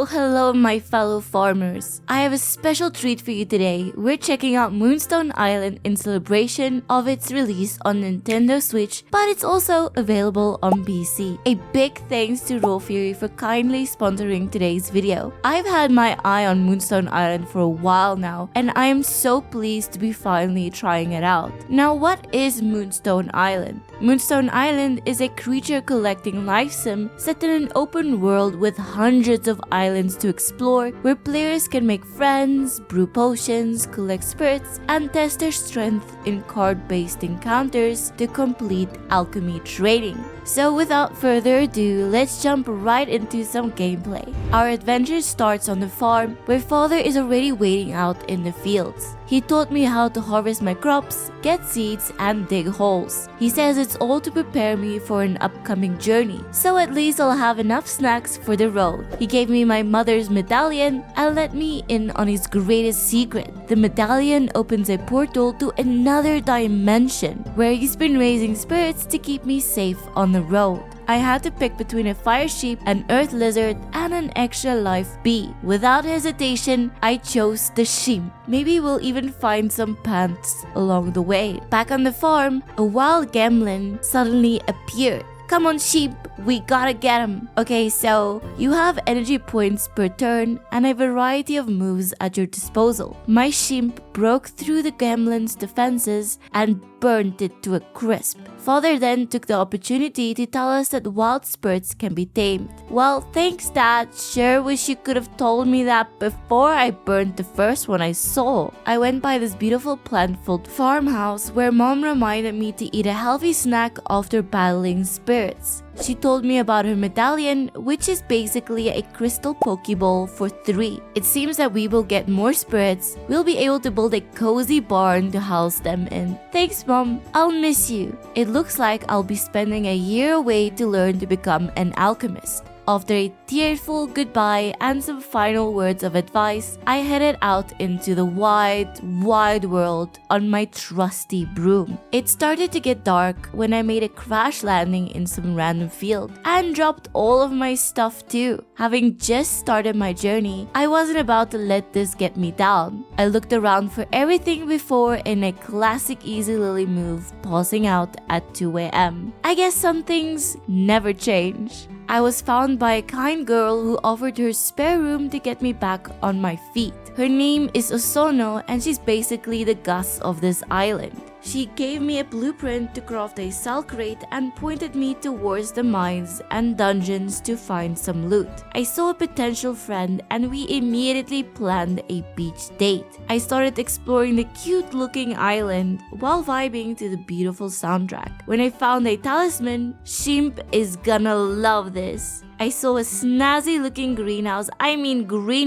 Hello my fellow farmers. I have a special treat for you today. We're checking out Moonstone Island in celebration of its release on Nintendo Switch, but it's also available on PC. A big thanks to Raw Fury for kindly sponsoring today's video. I've had my eye on Moonstone Island for a while now, and I am so pleased to be finally trying it out. Now, what is Moonstone Island? Moonstone Island is a creature collecting life sim set in an open world with hundreds of islands to explore, where players can make friends, brew potions, collect spirits, and test their strength in card-based encounters to complete alchemy training. So without further ado, let's jump right into some gameplay. Our adventure starts on the farm, where father is already waiting out in the fields. He taught me how to harvest my crops, get seeds, and dig holes. He says it's all to prepare me for an upcoming journey, so at least I'll have enough snacks for the road. He gave me my mother's medallion and let me in on his greatest secret. The medallion opens a portal to another dimension, where he's been raising spirits to keep me safe on the road. I had to pick between a fire sheep, an earth lizard, and an extra life bee. Without hesitation, I chose the sheep. Maybe we'll even find some pants along the way. Back on the farm, a wild gremlin suddenly appeared. Come on sheep, we gotta get him. Okay, so you have energy points per turn and a variety of moves at your disposal. My sheep broke through the gremlin's defenses and burned it to a crisp. Father then took the opportunity to tell us that wild spirits can be tamed. Well, thanks Dad. Sure wish you could have told me that before I burned the first one I saw. I went by this beautiful plant-filled farmhouse where Mom reminded me to eat a healthy snack after battling spirits. She told me about her medallion, which is basically a crystal Pokeball for 3. It seems that we will get more spirits. We'll be able to build a cozy barn to house them in. Thanks Mom, I'll miss you. It looks like I'll be spending a year away to learn to become an alchemist. After a tearful goodbye and some final words of advice, I headed out into the wide world on my trusty broom. It started to get dark when I made a crash landing in some random field and dropped all of my stuff too. Having just started my journey, I wasn't about to let this get me down. I looked around for everything before in a classic Easy Lily move, pausing out at 2 a.m. I guess some things never change. I was found by a kind girl who offered her spare room to get me back on my feet. Her name is Osono and she's basically the Gus of this island. She gave me a blueprint to craft a cell crate and pointed me towards the mines and dungeons to find some loot. I saw a potential friend and we immediately planned a beach date. I started exploring the cute looking island while vibing to the beautiful soundtrack. When I found a talisman, Shimp is gonna love this. I saw a snazzy looking green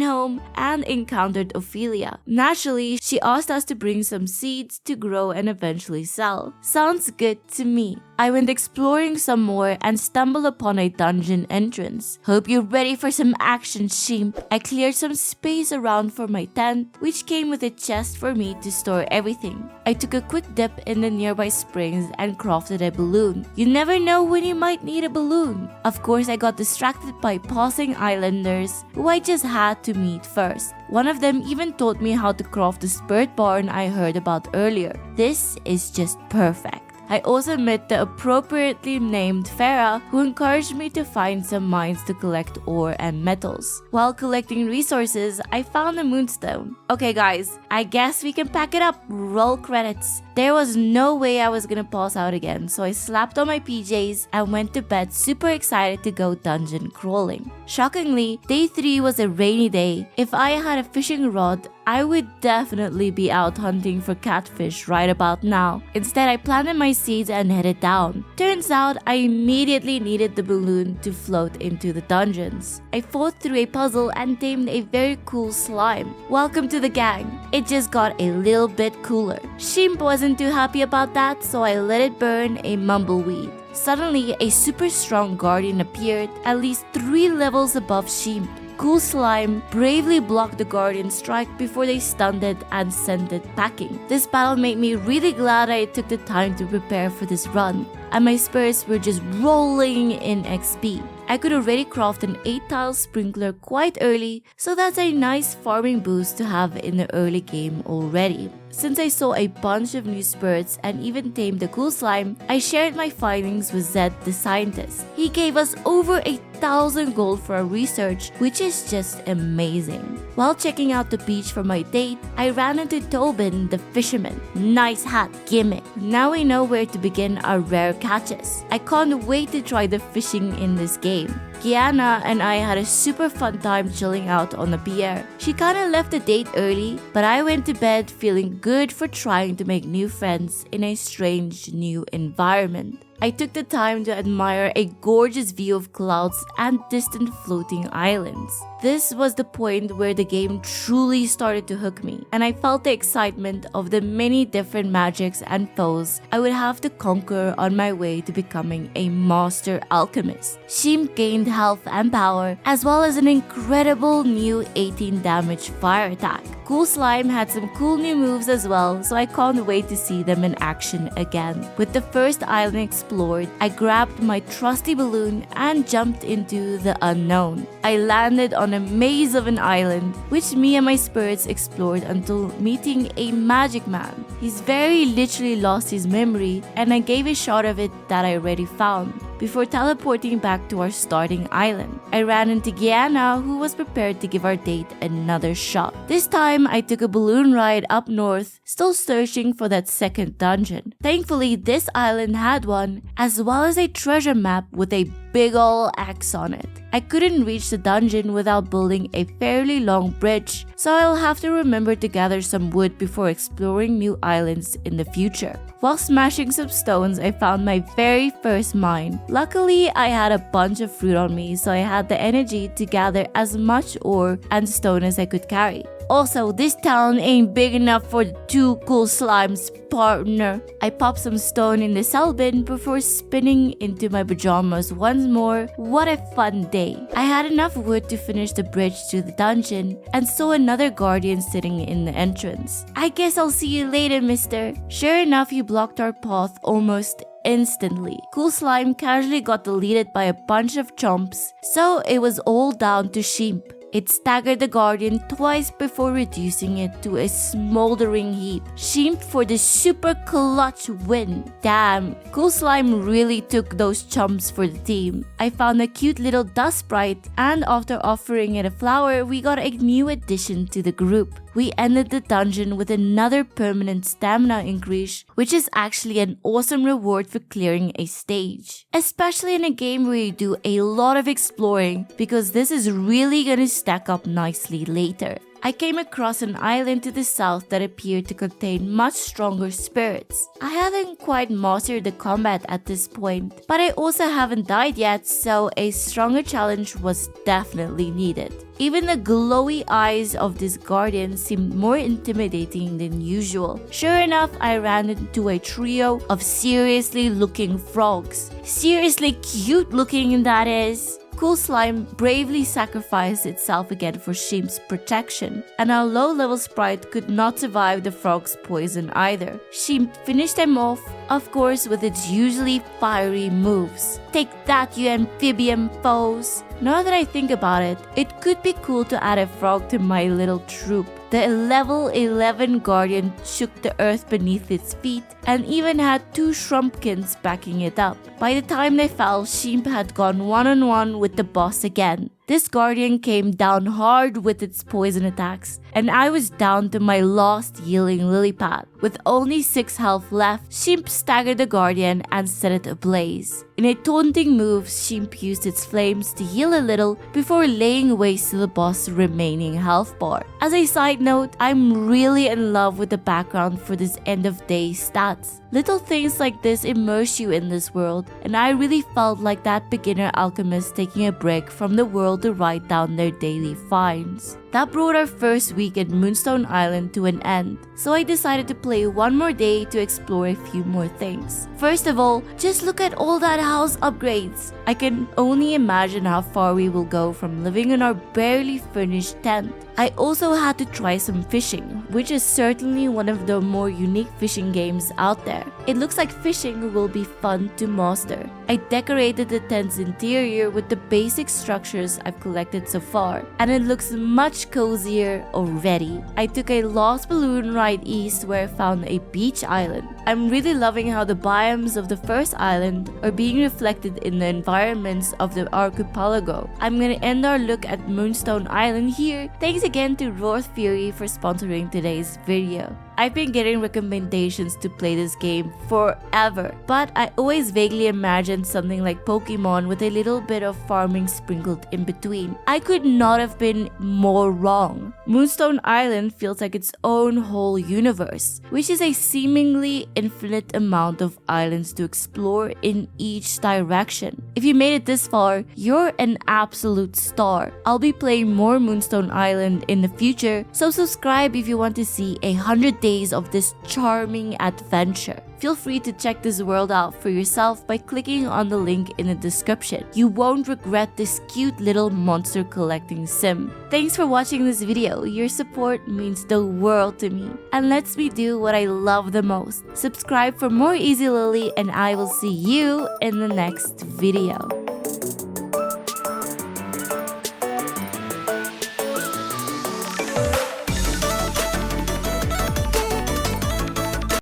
home, and encountered Ophelia. Naturally, she asked us to bring some seeds to grow and eventually sell. Sounds good to me. I went exploring some more and stumbled upon a dungeon entrance. Hope you're ready for some action, sheep. I cleared some space around for my tent, which came with a chest for me to store everything. I took a quick dip in the nearby springs and crafted a balloon. You never know when you might need a balloon. Of course, I got distracted by passing islanders who I just had to meet first. One of them even taught me how to craft the spirit barn I heard about earlier. This is just perfect. I also met the appropriately named Farah, who encouraged me to find some mines to collect ore and metals. While collecting resources, I found a moonstone. Okay guys, I guess we can pack it up. Roll credits. There was no way I was gonna pass out again, so I slapped on my PJs and went to bed super excited to go dungeon crawling. Shockingly, day 3 was a rainy day. If I had a fishing rod, I would definitely be out hunting for catfish right about now. Instead, I planted my seeds and headed down. Turns out, I immediately needed the balloon to float into the dungeons. I fought through a puzzle and tamed a very cool slime. Welcome to the gang. It just got a little bit cooler. Shimp wasn't too happy about that, so I let it burn a mumbleweed. Suddenly, a super strong guardian appeared, at least 3 levels above Shimp. Cool Slime bravely blocked the Guardian strike before they stunned it and sent it packing. This battle made me really glad I took the time to prepare for this run, and my spirits were just rolling in XP. I could already craft an 8-tile sprinkler quite early, so that's a nice farming boost to have in the early game already. Since I saw a bunch of new spirits and even tamed the cool slime, I shared my findings with Zed the scientist. He gave us over 1,000 gold for our research, which is just amazing. While checking out the beach for my date, I ran into Tobin the fisherman. Nice hat, gimme. Now we know where to begin our rare catches. I can't wait to try the fishing in this game. Kiana and I had a super fun time chilling out on the pier. She kinda left the date early, but I went to bed feeling good for trying to make new friends in a strange new environment. I took the time to admire a gorgeous view of clouds and distant floating islands. This was the point where the game truly started to hook me, and I felt the excitement of the many different magics and foes I would have to conquer on my way to becoming a master alchemist. Shimp gained health and power, as well as an incredible new 18 damage fire attack. Cool Slime had some cool new moves as well, so I can't wait to see them in action again. With the first island explored, I grabbed my trusty balloon and jumped into the unknown. I landed on a maze of an island, which me and my spirits explored until meeting a magic man. He's very literally lost his memory, and I gave a shot of it that I already found before teleporting back to our starting island. I ran into Gianna, who was prepared to give our date another shot. This time, I took a balloon ride up north, still searching for that second dungeon. Thankfully, this island had one, as well as a treasure map with a big ol' X on it. I couldn't reach the dungeon without building a fairly long bridge, so I'll have to remember to gather some wood before exploring new islands in the future. While smashing some stones, I found my very first mine. Luckily, I had a bunch of fruit on me, so I had the energy to gather as much ore and stone as I could carry. Also, this town ain't big enough for the 2 cool slimes, partner. I popped some stone in the cell bin before spinning into my pajamas once more. What a fun day. I had enough wood to finish the bridge to the dungeon and saw another guardian sitting in the entrance. I guess I'll see you later, mister. Sure enough, he blocked our path almost instantly. Cool Slime casually got deleted by a bunch of chomps, so it was all down to Shimp. It staggered the Guardian twice before reducing it to a smoldering heap. Shimp for the super clutch win. Damn, Cool Slime really took those chumps for the team. I found a cute little dust sprite, and after offering it a flower, we got a new addition to the group. We ended the dungeon with another permanent stamina increase, which is actually an awesome reward for clearing a stage. Especially in a game where you do a lot of exploring, because this is really gonna stack up nicely later. I came across an island to the south that appeared to contain much stronger spirits. I haven't quite mastered the combat at this point, but I also haven't died yet, so a stronger challenge was definitely needed. Even the glowy eyes of this guardian seemed more intimidating than usual. Sure enough, I ran into a trio of seriously looking frogs. Seriously cute looking, that is. Cool Slime bravely sacrificed itself again for Shimp's protection, and our low-level sprite could not survive the frog's poison either. Shimp finished them off, of course, with its usually fiery moves. Take that, you amphibian foes! Now that I think about it, it could be cool to add a frog to my little troop. The level 11 guardian shook the earth beneath its feet and even had 2 shrumpkins backing it up. By the time they fell, Shimp had gone one-on-one with the boss again. This guardian came down hard with its poison attacks, and I was down to my last healing lily pad. With only 6 health left, Shimp staggered the guardian and set it ablaze. In a taunting move, Shimp used its flames to heal a little before laying waste to the boss' remaining health bar. As a side note, I'm really in love with the background for this end of day stats. Little things like this immerse you in this world, and I really felt like that beginner alchemist taking a break from the world to write down their daily finds. That brought our first week at Moonstone Island to an end, so I decided to play one more day to explore a few more things. First of all, just look at all that house upgrades. I can only imagine how far we will go from living in our barely furnished tent. I also had to try some fishing, which is certainly one of the more unique fishing games out there. It looks like fishing will be fun to master. I decorated the tent's interior with the basic structures I've collected so far, and it looks much cozier already. I took a lost balloon ride east where I found a beach island. I'm really loving how the biomes of the first island are being reflected in the environments of the archipelago. I'm gonna end our look at Moonstone Island here. Thanks again to Roar Fury for sponsoring today's video. I've been getting recommendations to play this game forever, but I always vaguely imagined something like Pokemon with a little bit of farming sprinkled in between. I could not have been more wrong. Moonstone Island feels like its own whole universe, which is a seemingly infinite amount of islands to explore in each direction. If you made it this far, you're an absolute star. I'll be playing more Moonstone Island in the future, so subscribe if you want to see 100 days of this charming adventure. Feel free to check this world out for yourself by clicking on the link in the description. You won't regret this cute little monster collecting sim. Thanks for watching this video. Your support means the world to me and lets me do what I love the most. Subscribe for more Easy Lily and I will see you in the next video.